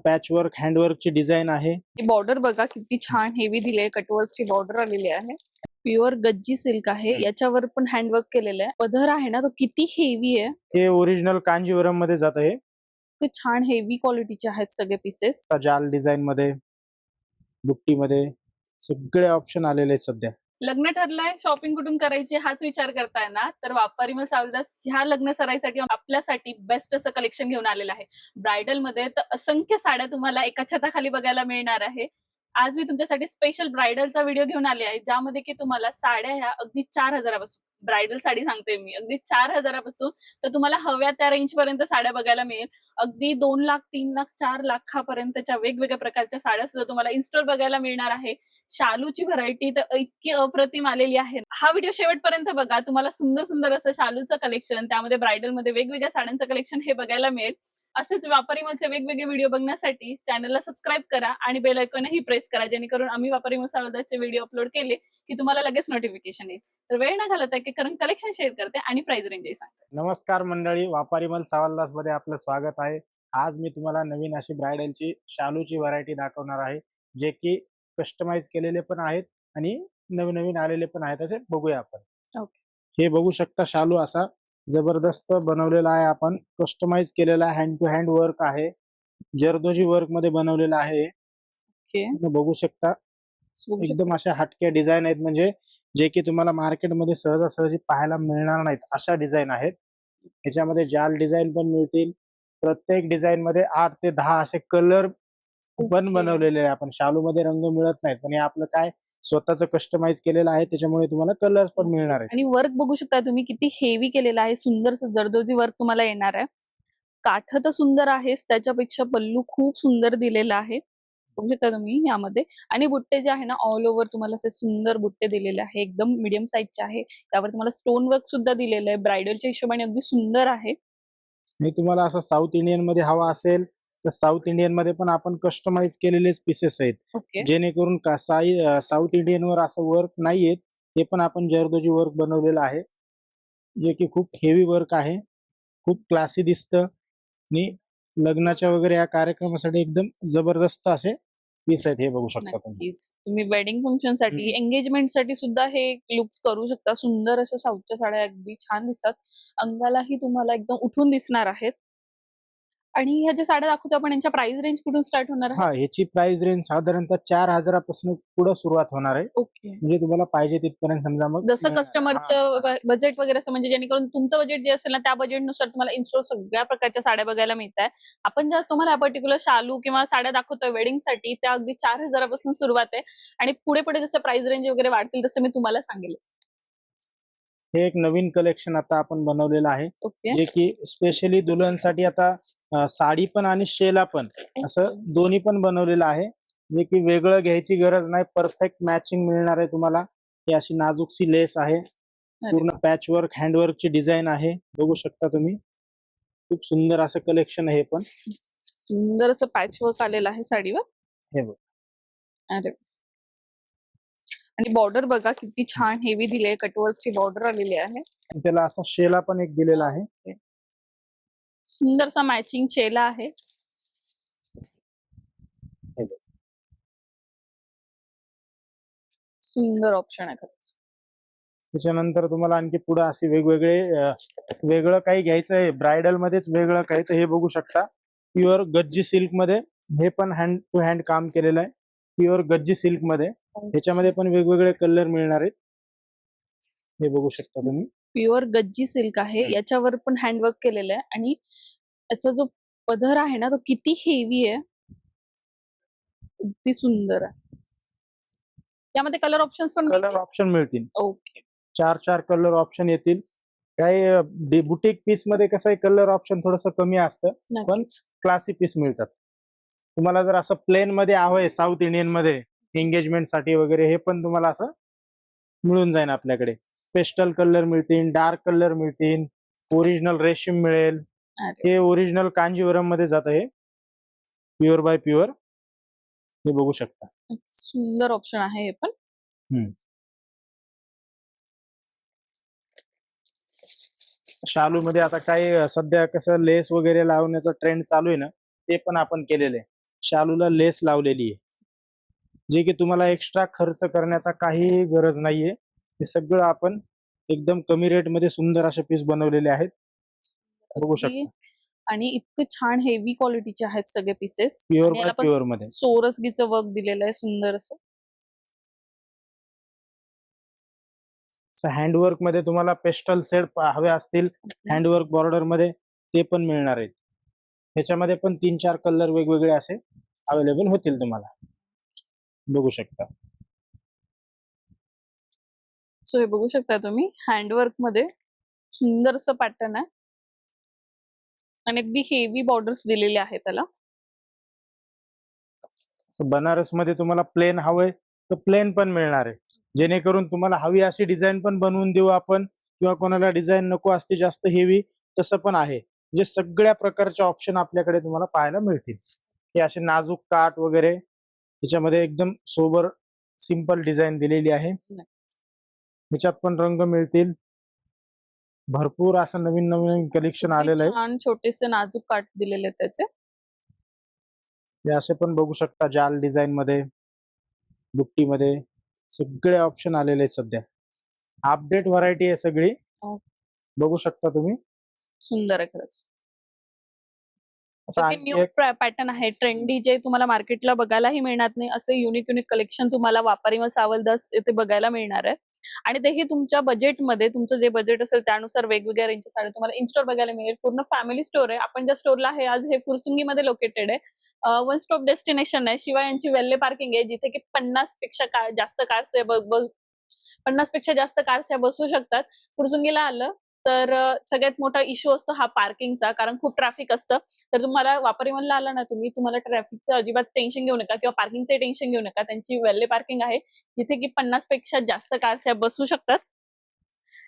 Patchwork हँडवर्कची design आहे. Border बघा किती छान हेवी दिले, कटवर्कची बॉर्डर आलेली आहे. प्युअर गज्जी सिल्क आहे, याच्यावर पण हँडवर्क केलेलं आहे. पदर आहे ना तो किती हेवी आहे. हे ओरिजिनल कांजीवरम मध्ये जात आहे. ते छान हेवी क्वालिटीचे आहेत सगळे पीसेस. जाल डिझाईन मध्ये, बुट्टी मध्ये सगळे ऑप्शन आलेले आहेत सध्या. लग्न ठरलंय, शॉपिंग कुठून करायची हाच विचार करताय ना, तर व्यापारी मॉल सावलदास ह्या लग्न सराईसाठी आपल्यासाठी बेस्ट असं कलेक्शन घेऊन आलेलं आहे. ब्रायडल मध्ये तर असंख्य साड्या तुम्हाला एका छताखाली बघायला मिळणार आहे. आज मी तुमच्यासाठी स्पेशल ब्रायडलचा व्हिडिओ घेऊन आले आहे, ज्यामध्ये की तुम्हाला साड्या ह्या अगदी 4,000पासून, ब्रायडल साडी सांगते मी, अगदी 4,000पासून तर तुम्हाला हव्या त्या रेंज पर्यंत साड्या बघायला मिळेल. अगदी 2 लाख, 3 लाख, 4 लाखापर्यंतच्या वेगवेगळ्या प्रकारच्या साड्या सुद्धा तुम्हाला इन्स्टॉल बघायला मिळणार आहे. शालूची व्हरायटी तर इतकी अप्रतिम आलेली आहे. हा व्हिडिओ शेवटपर्यंत बघा, तुम्हाला सुंदर सुंदर असं शालूचं कलेक्शन, त्यामध्ये ब्रायडल मध्ये वेगवेगळ्या साड्यांचं कलेक्शन हे बघायला मिळेल. असेच व्यापारी मॉलचे वेगवेगळे व्हिडिओ बघण्यासाठी चॅनलला सबस्क्राईब करा आणि बेल आयकॉनही प्रेस करा, जेणेकरून आम्ही व्यापारी मॉल सावलदासचे व्हिडिओ अपलोड केले की तुम्हाला लगेच नोटिफिकेशन येईल. तर वेळ न घालवता की करून कलेक्शन शेअर करते आणि प्राइस रेंजही सांगते. नमस्कार मंडळी, व्यापारी मॉल सावलदास मध्ये आपलं स्वागत आहे. आज मी तुम्हाला नवीन अशी ब्रायडलची शालूची व्हरायटी दाखवणार आहे, जे की कस्टमाइज केलेले पण आहेत आणि नवीन नवीन आलेले पण आहेत. असे बघूया आपण. हे बघू शकता, शालू असा जबरदस्त बनवलेला आहे, आपण कस्टमाइज केलेला आहे. हँड टू हँड वर्क आहे, जरदोजी वर्क मध्ये बनवलेला आहे. बघू शकता, एकदम अशा हटक्या डिझाईन आहेत, म्हणजे जे की तुम्हाला मार्केटमध्ये सहजासहजी पाहायला मिळणार नाहीत अशा डिझाईन आहेत. ह्याच्यामध्ये जाल डिझाईन पण मिळतील. प्रत्येक डिझाईन मध्ये 8 ते 10 असे कलर पण बनवलेले आहे. आपण शालू मध्ये रंग मिळत नाहीत, पण हे आपलं काय स्वतःच कस्टमाइज केलेलं आहे, त्याच्यामुळे तुम्हाला कलर्स पण मिळणार आहेत. आणि वर्क बघू शकता तुम्ही किती हेवी केलेलं आहे. सुंदर जरदोजी वर्क तुम्हाला येणार आहे. काठ तर सुंदर आहेच, त्याच्यापेक्षा पल्लू खूप सुंदर दिलेला आहे, बघू शकता तुम्ही यामध्ये. आणि बुट्टे जे आहे ना, ऑल ओव्हर तुम्हाला असे सुंदर बुट्टे दिलेले आहे, एकदम मीडियम साईजचे आहे. त्यावर तुम्हाला स्टोन वर्क सुद्धा दिलेलं आहे, ब्रायडलच्या हिशोबाने अगदी सुंदर आहे. आणि तुम्हाला असं साऊथ इंडियन मध्ये हवा असेल तर साऊथ इंडियन मध्ये पण आपण कस्टमाइज केलेलेच पीसेस आहेत, जेणेकरून साऊथ इंडियन वर असं वर्क नाहीये. ते पण आपण जरदोजी वर्क बनवलेलं आहे, जे की खूप हेवी वर्क आहे, खूप क्लासी दिसतं आणि लग्नाच्या वगैरे या कार्यक्रमासाठी एकदम जबरदस्त असे पीस आहेत. हे बघू शकता तुम्ही वेडिंग फंक्शन साठी, एंगेजमेंट साठी सुद्धा हे लुक्स करू शकता. सुंदर अशा साऊथच्या साड्या अगदी छान दिसतात, अंगालाही तुम्हाला एकदम उठून दिसणार आहेत. आणि ह्या ज्या साड्या दाखवतो आपण, यांच्या प्राइस रेंज कुठून स्टार्ट होणार आहे? हा, ह्याची प्राइस रेंज साधारणतः 4,000पासून पुढे सुरुवात होणार आहे. म्हणजे तुम्हाला पाहिजे तिथपर्यंत, समजा मग जसं कस्टमरचं बजेट वगैरे असं, म्हणजे जेणेकरून तुमचं बजेट जे असेल ना, त्या बजेटनुसार तुम्हाला इन्स्टॉल सगळ्या प्रकारच्या साड्या बघायला मिळतात. आपण ज्या तुम्हाला पर्टिक्युलर शालू किंवा साड्या दाखवतोय वेडिंग साठी, त्या अगदी 4,000पासून सुरुवात आहे. आणि पुढे पुढे जसं प्राइस रेंज वगैरे वाढतील तसं मी तुम्हाला सांगेलच. हे एक नवीन कलेक्शन आता आपण बनवलेलं आहे, जे की स्पेशली दुल्हनसाठी आता साडी पण आणि शेला पण असं दोन्ही पण बनवलेलं आहे, जे की वेगळं घ्यायची गरज नाही, परफेक्ट मॅचिंग मिळणार आहे तुम्हाला. ही अशी नाजूकशी लेस आहे, पूर्ण पॅचवर्क हँडवर्कची डिझाईन आहे, बघू शकता तुम्ही. खूप सुंदर असं कलेक्शन आहे, पण सुंदर असं पॅचवर्क आलेलं आहे साडीवर. हे बघ, अरे, आणि बॉर्डर बघा किती छान हेवी दिले, कटवर्कची बॉर्डर आलेली आहे. त्याला असा शेला पण एक दिलेला आहे, सुंदरसा मॅचिंग शेला आहे. सुंदर ऑप्शन आहे खरंच. त्याच्यानंतर तुम्हाला आणखी पुढे असे वेगळं काही घ्यायचं आहे, ब्रायडल मध्येच वेगळं काही, तर हे बघू शकता. प्युअर गज्जी सिल्क मध्ये, हे पण हँड टू हँड काम केलेलं आहे, प्युअर गज्जी सिल्क मध्ये. ह्याच्यामध्ये पण वेगवेगळे कलर मिळणार आहेत, हे बघू शकता तुम्ही. प्युअर गज्जी सिल्क आहे, याच्यावर पण हँडवर्क केलेलं आहे. आणि याचा जो पदर आहे ना, तो किती हेवी आहे, किती सुंदर आहे. यामध्ये कलर ऑप्शन मिळतील. ओके, 4 कलर ऑप्शन येतील. काही बुटीक पीस मध्ये कसं आहे, कलर ऑप्शन थोडस कमी असतं, पण क्लासी पीस मिळतात. तुम्हाला जर असं प्लेन मध्ये हवंय साऊथ इंडियन मध्ये एंगेजमेंट साठी वगैरे, हे पण तुम्हाला असं मिळून जाईल आपल्याकडे. पेस्टल कलर मिळतील, डार्क कलर मिळतील, ओरिजिनल रेशीम मिळेल. हे ओरिजिनल कांजीवरम मध्ये जात आहे, प्युअर बाय प्युअर. हे बघू शकता, सुंदर ऑप्शन आहे हे पण. शालू मध्ये आता काय सध्या कसं लेस वगैरे लावण्याचा ट्रेंड चालू आहे ना, ते पण आपण केलेलं आहे. शालूला लेस लावलेली आहे, जे की तुम्हाला एक्स्ट्रा खर्च करण्याचा काही गरज नाहीये. हे सगळं आपण एकदम कमी रेट मध्ये सुंदर असे पीस बनवलेले आहेत, बघू अगदी. शकता. आणि इतकं छान हेवी क्वालिटीचे आहेत सगळे पीसेस. प्युअर आणि बाय याला पण प्युअर मध्ये. सोरसगीचं वर्क दिलेलं आहे सुंदर असं. हँडवर्क मध्ये तुम्हाला पेस्टल सेट हवे असतील हँडवर्क बॉर्डर मध्ये, ते पण मिळणार आहेत. ह्याच्यामध्ये पण 3-4 कलर वेगवेगळे असे अवेलेबल होतील तुम्हाला, बघू शकता. सो हे बघू शकता तुम्ही हँडवर्क मध्ये सुंदर असं पॅटर्न आहे आणि अगदी हेवी बॉर्डर्स दिलेले आहेत त्याला. बनारस मध्ये तुम्हाला प्लेन हवंय तर प्लेन पण मिळणार आहे, जेणेकरून तुम्हाला हवी अशी डिझाईन पण बनवून देऊ आपण, किंवा कोणाला डिझाईन नको असते जास्त हेवी तसं पण आहे. म्हणजे सगळ्या प्रकारचे ऑप्शन आपल्याकडे तुम्हाला पाहायला मिळतील. हे असे नाजूक काठ वगैरे त्याच्यामध्ये एकदम सोबर सिंपल डिझाईन दिलेली आहे. ह्याच्यात पण रंग मिळतील, भरपूर असं नवीन नवीन कलेक्शन आलेलं आहे. छान छोटेसे नाजूक काठ दिलेले आहेत त्याचे. हे असे पण बघू शकता, जाल डिझाईन मध्ये, बुट्टी मध्ये सगळे ऑप्शन आलेले आहेत सध्या. अपडेट व्हरायटी आहे सगळी, बघू शकता तुम्ही. सुंदर आहे खरंच. आता न्यू आणखी एक पॅटर्न आहे, ट्रेंडी, जे तुम्हाला मार्केटला बघायलाही मिळणार नाही असे युनिक युनिक कलेक्शन तुम्हाला वापारीमल सावलदास येथे बघायला मिळणार आहे. आणि तेही तुमच्या बजेटमध्ये, तुमचं जे बजेट असेल त्यानुसार वेगवेगळ्या रेंजच्या साड्या तुम्हाला इन स्टोर बघायला मिळेल. पूर्ण फॅमिली स्टोर आहे. आपण ज्या स्टोरला आहे आज, हे फुरसुंगीमध्ये लोकेटेड आहे. वन स्टॉप डेस्टिनेशन आहे. शिवाय यांची वेल्ले पार्किंग आहे, जिथे की 50 पेक्षा जास्त कार्स 50 पेक्षा जास्त कार्स या बसू शकतात. फुरसुंगीला आलं तर सगळ्यात मोठा इश्यू असतो हा पार्किंगचा, कारण खूप ट्रॅफिक असतं. तर तुम्हाला वापरीमलला आला ना तुम्ही, तुम्हाला ट्रॅफिकचं अजिबात टेन्शन घेऊ नका किंवा पार्किंगचे टेन्शन घेऊ नका. त्यांची वेल्ले पार्किंग आहे, जिथे की 50 पेक्षा जास्त कार्स या बसू शकतात.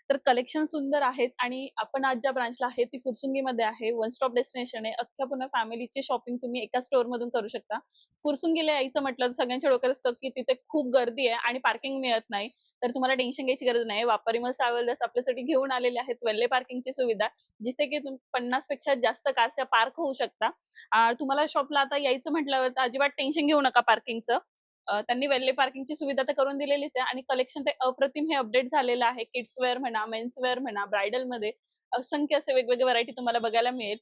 तर कलेक्शन सुंदर आहेच. आणि आपण आज ज्या ब्रांचला आहे ती फुरसुंगीमध्ये आहे. वन स्टॉप डेस्टिनेशन आहे. अख्ख्या पूर्ण फॅमिलीची शॉपिंग तुम्ही एका स्टोर मधून करू शकता. फुरसुंगीला यायचं म्हटलं तर सगळ्यांच्या डोक्यात असतं की तिथे खूप गर्दी आहे आणि पार्किंग मिळत नाही. तर तुम्हाला टेन्शन घ्यायची गरज नाही. वापरीमल सावलदास आपल्यासाठी घेऊन आलेले आहेत वेल्ले पार्किंगची सुविधा, जिथे की 50 पेक्षा जास्त कार्स या पार्क होऊ शकता. तुम्हाला शॉपला आता यायचं म्हटल्यावर तर अजिबात टेन्शन घेऊ नका पार्किंगचं. त्यांनी वेल्ले पार्किंगची सुविधा तर करून दिलेलीच आहे. आणि कलेक्शन ते अप्रतिम हे अपडेट झालेलं आहे. किड्स वेअर म्हणा, मेन्स वेअर म्हणा, ब्रायडल मध्ये असंख्य असे वेगवेगळे व्हरायटी तुम्हाला बघायला मिळेल.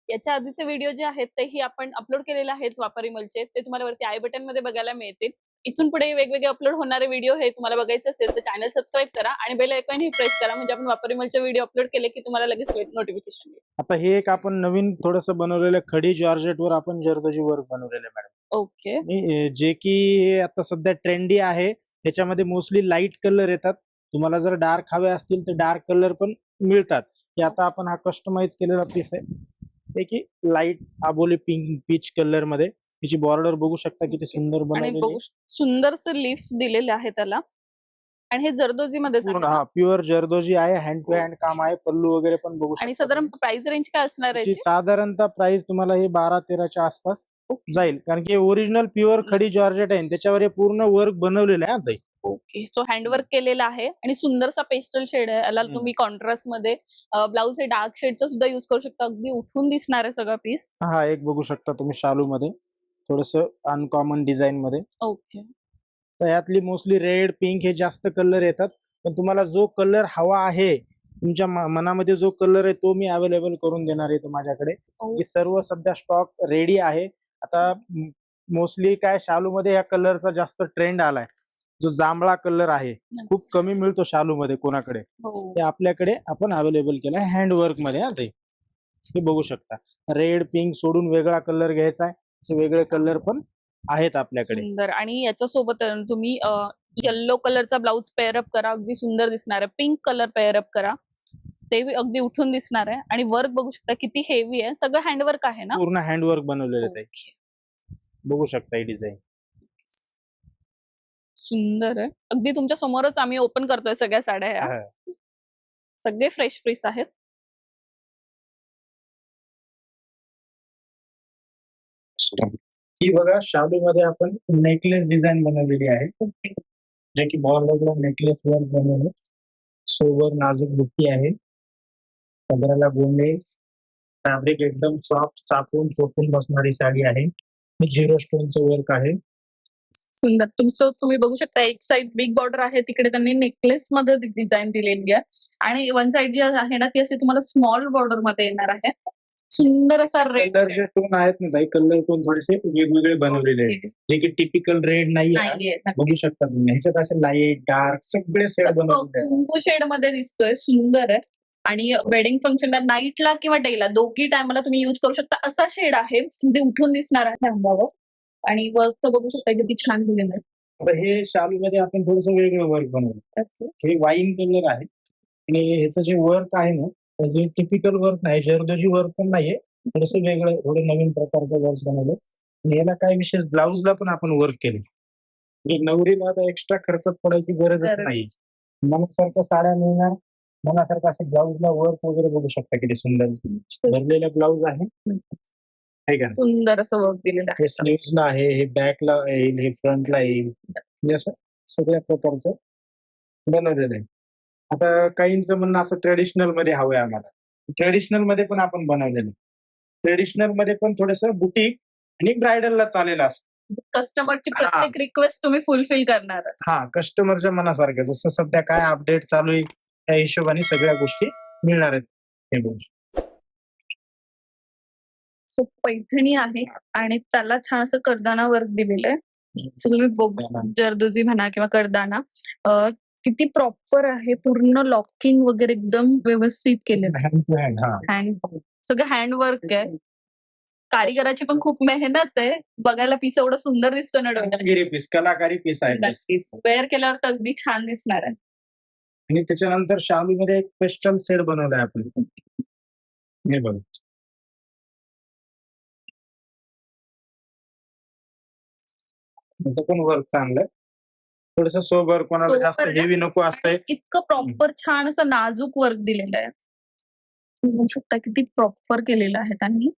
याच्या आधीचे व्हिडिओ जे आहेत तेही आपण अपलोड केलेले आहेत वापरीमलचे, ते तुम्हाला वरती आय बटन मध्ये बघायला मिळतील. इथून पुढे वेगवेगळे अपलोड होणारे व्हिडिओ हे तुम्हाला बघायचे असेल तर चॅनल सबस्क्राईब करा आणि बेल आयकॉन ही प्रेस करा, म्हणजे आपण वापरीमलचे व्हिडिओ अपलोड केले की तुम्हाला लगेच नोटिफिकेशन येईल. आता हे एक आपण नवीन थोडस बनवलेलं खडी जॉर्जेट वर आपण जर्दोजी वर्क बनवलेलं आहे मॅडम. ओके. जे की आता सध्या ट्रेंडी आहे. त्याच्यामध्ये मोस्टली लाईट कलर येतात. तुम्हाला जर डार्क हवे असतील तर डार्क कलर पण मिळतात. हे आता आपण हा कस्टमाइज केलेला पीस आहे, ते की लाईट आबोली पिंक पीच कलर मध्ये. त्याची बॉर्डर बघू शकता किती सुंदर आणि बनवलेली बघू सुंदरसं लीफ दिलेले आहे त्याला. आणि हे जर्दोजी मध्ये पूर्ण. हा प्युअर जर्दोजी आहे, हँड टू हँड काम आहे. पल्लू वगैरे पण बघू शकता. आणि साधारण प्राइस रेंज काय असणार आहे? साधारणतः प्राइस तुम्हाला हे 12-13च्या आसपास जाईल, कारण की ओरिजिनल प्युअर खडी जॉर्जेट आहे. त्याच्यावर हे पूर्ण वर्क बनवलेलं आहे आता. ओके. सो हँडवर्क केलेला आहे आणि सुंदरसा पेस्टल शेड आहे. याला तुम्ही कॉन्ट्रास्ट मध्ये ब्लाउज हे डार्क शेडचा सुद्धा युज करू शकता. अगदी उठून दिसणार आहे सगळा पीस. हा एक बघू शकता तुम्ही शालू मध्ये, थोडस अनकॉमन डिझाईन मध्ये. ओके. तर यातली मोस्टली रेड पिंक हे जास्त कलर येतात, पण तुम्हाला जो कलर हवा आहे, तुमच्या मनामध्ये जो कलर आहे तो मी अवेलेबल करून देणार आहे माझ्याकडे. हे सर्व सध्या स्टॉक रेडी आहे. आता मोस्टली काय शालू मध्ये या कलरचा जास्त ट्रेंड आलाय, जो जांभळा कलर आहे, खूप कमी मिळतो शालू मध्ये कोणाकडे. ते आपल्याकडे आपण अवेलेबल केलाय हँडवर्क मध्ये. ते बघू शकता, रेड पिंक सोडून वेगळा कलर घ्यायचा आहे, असे वेगळे कलर पण आहेत आपल्याकडे. सुंदर. आणि याच्या सोबत तुम्ही येल्लो कलरचा ब्लाउज पेअर अप करा, अगदी सुंदर दिसणार आहे. पिंक कलर पेअर अप करा, ते अगदी उठून दिसणार आहे. आणि वर्क बघू शकता किती हेवी आहे. सगळं हँडवर्क आहे ना? पूर्ण हँडवर्क बनवलेलं आहे. बघू शकता ही डिझाईन सुंदर आहे. अगदी तुमच्या समोरच आम्ही ओपन करतोय सगळ्या साड्या ह्या. सगळे फ्रेश पीस आहेत. ही बघा, शालू मध्ये आपण नेकलेस डिझाईन बनवलेली आहे, जे की बॉर्डरला नेकलेस वर्क बनवलं. सोबर नाजूक बुट्टी आहे, पदराला गोंडे, फॅब्रिक एकदम सॉफ्ट, चापून चोपून बसणारी साडी आहे. झिरो स्टोनचं वर्क आहे. सुंदर. तुम्ही बघू शकता एक साइड बिग बॉर्डर आहे, तिकडे त्यांनी नेकलेस मध्ये डिझाईन दिलेली आहे आणि वन साइड जी आहे ना ती अशी तुम्हाला स्मॉल बॉर्डर मध्ये येणार आहे. सुंदर असा रेड कलर जे टोन आहेत ना ताई, कलर टोन थोडेसे वेगवेगळे बनवलेले आहेत, जे की टिपिकल रेड नाही आहे. नाहीये. बघू शकता तुम्ही ह्याच्यात असे लाईट डार्क सगळे शेड बनवलेले आहेत. कुंकू शेड मध्ये दिसतोय, सुंदर आहे आणि वेडिंग फंक्शनला नाईटला किंवा डेला दोघी टायमाला तुम्ही युज करू शकता असा शेड आहे. ते उठून दिसणार आहे अंगावर आणि वर्क तर बघू शकता किती छान दिलेलं आहे. आता हे शालू मध्ये आपण थोडस वेगळं वर्क बनवलं. हे वाईन कलर आहे आणि ह्याचं जे वर्क आहे ना, तर जे टिपिकल वर्क नाही, जरदोजी वर्क पण नाहीये, थोडस वेगळं थोडं नवीन प्रकारचं वर्क बनवलं आणि याला काय विशेष ब्लाऊजला पण आपण वर्क केले. म्हणजे नवरीला आता एक्स्ट्रा खर्चात पडायची गरजच नाही. मनासारख्या साड्या मिळणार, मनासारखं असं ब्लाऊजला वर्क वगैरे बघू शकता किती सुंदर भरलेला ब्लाऊज आहे. आहे का? सुंदर असं वर्क दिलेलं आहे. हे स्लीव्हजला आहे, हे बॅकला येईल, हे फ्रंटला येईल, म्हणजे असं सगळ्या प्रकारचं बनवलेलं आहे. आता काहींचं म्हणणं असं ट्रेडिशनल मध्ये हवंय आम्हाला, ट्रेडिशनल मध्ये पण आपण बनवलेलं आहे. ट्रेडिशनल मध्ये पण थोडस बुटीक आणि ब्रायडलला चालेल असं. कस्टमरची प्रत्येक रिक्वेस्ट तुम्ही फुलफिल करणार. हा, कस्टमरच्या मनासारखं जसं सध्या काय अपडेट चालू आहे त्या हिशोबाने सगळ्या गोष्टी मिळणार आहेत. हे बघू. सो पैठणी आहे आणि त्याला छान असं कर्दाना वर्क दिलेलं आहे. सो तुम्ही बघू जरदोजी म्हणा किंवा कर्दाना किती प्रॉपर आहे, पूर्ण लॉकिंग वगैरे एकदम व्यवस्थित केलेलं आहे. Hand to hand. हा, हँड सगळं हँड वर्क आहे. कारिगराची पण खूप मेहनत आहे. बघायला पीस एवढं सुंदर दिसतो ना डोळ्यात. कलाकारी पीस, कलाकारी पीस आहे. नक्कीच वेअर केल्यावर तर अगदी छान दिसणार आहे. आणि त्याच्यानंतर शालू मध्ये एक पेस्टल सेट बनवलाय आपण. हे बघ, त्याचं पण वर्क चांगलं, थोडस सोबर, कोणाला जास्त हेवी नको असतंय. इतकं प्रॉपर छान असं नाजूक वर्क दिलेलं आहे. बघू शकता किती प्रॉपर केलेलं आहे त्यांनी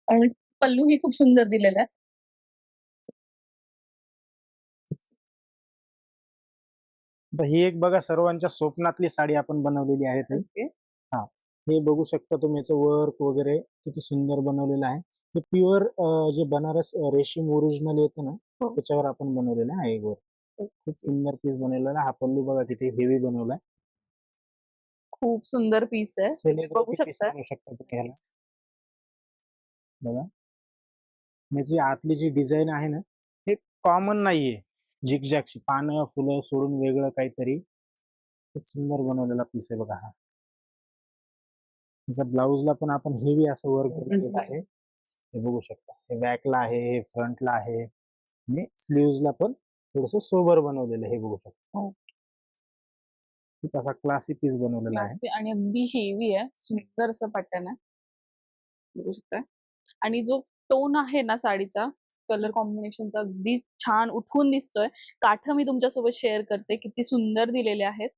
आणि पल्लू ही खूप सुंदर दिलेला आहे. ही एक बघा सर्वांच्या स्वप्नातली साडी आपण बनवलेली आहे ती. हा, हे बघू शकता तुम्ही, याचं वर्क वगैरे किती सुंदर बनवलेलं आहे. हे प्युअर जे बनारस रेशीम ओरिजिनल येतं ना, त्याच्यावर आपण बनवलेलं आहे. वर खूप सुंदर पीस बनवलेला. हा पल्लू बघा किती हेवी बनवलाय. खूप सुंदर पीस आहे. सेलिब्रिटी पीस बनवू शकता तुम्ही ह्याला. बघा, याची आतली जी डिझाईन आहे ना, हे कॉमन नाहीये. झिगझॅगची पानं फुलं सोडून वेगळं काहीतरी खूप सुंदर बनवलेला पीस आहे बघा हा. त्याचा ब्लाऊजला पण आपण हेवी असं वर्क बनवलेलं आहे. हे बघू शकता, हे बॅकला आहे, हे फ्रंटला आहे आणि स्लीव्हजला पण थोडस सोबर बनवलेलं हे बघू शकता. खूप असा क्लासी पीस बनवलेला आहे आणि अगदी हेवी आहे. सुंदर असं पॅटर्न आहे, बघू शकता. आणि जो टोन आहे ना साडीचा, कलर कॉम्बिनेशनचा अगदी छान उठून दिसतोय. काठ मी तुमच्यासोबत शेअर करते, किती सुंदर दिलेले आहेत.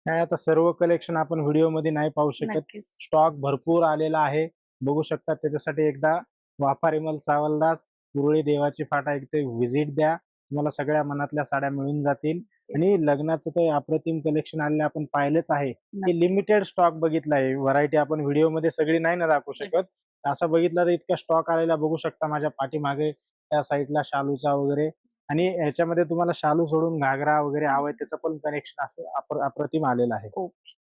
काय आता सर्व कलेक्शन आपण व्हिडिओ मध्ये नाही पाहू शकत. स्टॉक भरपूर आलेला आहे, बघू शकता. त्याच्यासाठी एकदा वापारीमल सावलदास कुरळी देवाची फाटा इथे व्हिजिट द्या, तुम्हाला सगळ्या मनातल्या साड्या मिळून जातील. आणि लग्नाचं तर अप्रतिम कलेक्शन आलेलं आपण पाहिलेच आहे. हे लिमिटेड स्टॉक बघितला आहे, व्हरायटी आपण व्हिडिओ मध्ये सगळी नाही ना दाखवू शकत. असं बघितलं तर इतका स्टॉक आलेला बघू शकता माझ्या पाठीमागे त्या साईडला शालूचा वगैरे. आणि ह्याच्यामध्ये तुम्हाला शालू सोडून घागरा वगैरे हवंय त्याचं पण कनेक्शन असं अप्रतिम आलेलं आहे. ओके.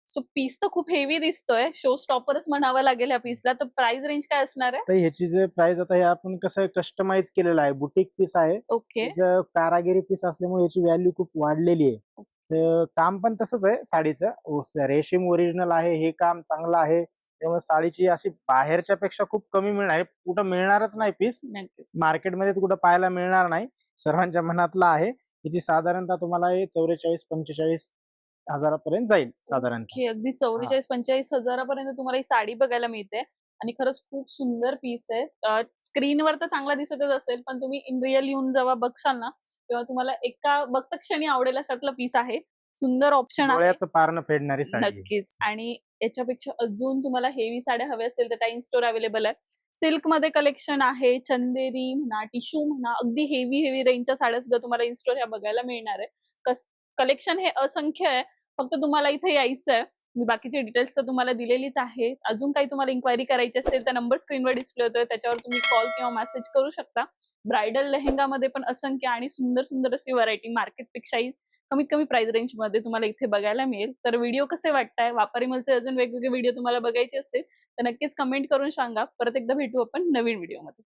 सो पीस तर खूप हेवी दिसतोय, शो स्टॉपरच म्हणावं लागेल या पीसला. तर प्राइस रेंज काय असणार आहे? तर ह्याची जे प्राइस, आता हे आपण कसं कस्टमाइज केलेलं आहे, बुटीक पीस आहे. ओके. कारागिरी पीस असल्यामुळे याची व्हॅल्यू खूप वाढलेली आहे. तर काम पण तसंच आहे साडीचं, रेशीम ओरिजिनल आहे, हे काम चांगलं आहे. त्यामुळे साडीची अशी बाहेरच्या पेक्षा खूप कमी मिळणार, कुठं मिळणारच नाही पीस मार्केटमध्ये, कुठं पाहायला मिळणार नाही. सर्वांच्या मनातला आहे. याची साधारणतः तुम्हाला 44-45 हजारापर्यंत जाईल साधारणतः. अगदी 44-45 हजारापर्यंत तुम्हाला ही साडी बघायला मिळते आणि खरंच खूप सुंदर पीस आहे. स्क्रीनवर तर चांगला दिसतच असेल, पण तुम्ही इन रिअल येऊन जेव्हा बघशाल ना, तेव्हा तुम्हाला एका बघता क्षणी आवडेल अशातला पीस आहे. सुंदर ऑप्शन आहे, डोळ्याचं पारणं फेडणारी साडी. नक्कीच. आणि याच्यापेक्षा अजून तुम्हाला हेवी साड्या हव्या असेल तर त्या इन स्टोर अवेलेबल आहे. सिल्क मध्ये कलेक्शन आहे, चंदेरी म्हणा, टिश्यू म्हणा, अगदी हेवी रेंजच्या साड्या सुद्धा तुम्हाला इन स्टोर ह्या बघायला मिळणार आहे. कलेक्शन हे असंख्य आहे, फक्त तुम्हाला इथे यायचं आहे मी बाकीची डिटेल्स तर तुम्हाला दिलेलीच आहे. अजून काही तुम्हाला इन्क्वायरी करायची असेल तर नंबर स्क्रीनवर डिस्प्ले होतोय, त्याच्यावर तुम्ही कॉल किंवा मेसेज करू शकता. ब्रायडल लेहेंगामध्ये पण असंख्य आणि सुंदर सुंदर अशी व्हरायटी मार्केटपेक्षाही कमीत कमी प्राइस रेंजमध्ये तुम्हाला इथे बघायला मिळेल. तर व्हिडिओ कसे वाटताय, व्यापारी मॉलचे अजून वेगवेगळे व्हिडिओ तुम्हाला बघायचे असतील तर नक्कीच कमेंट करून सांगा. परत एकदा भेटू आपण नवीन व्हिडिओमध्ये.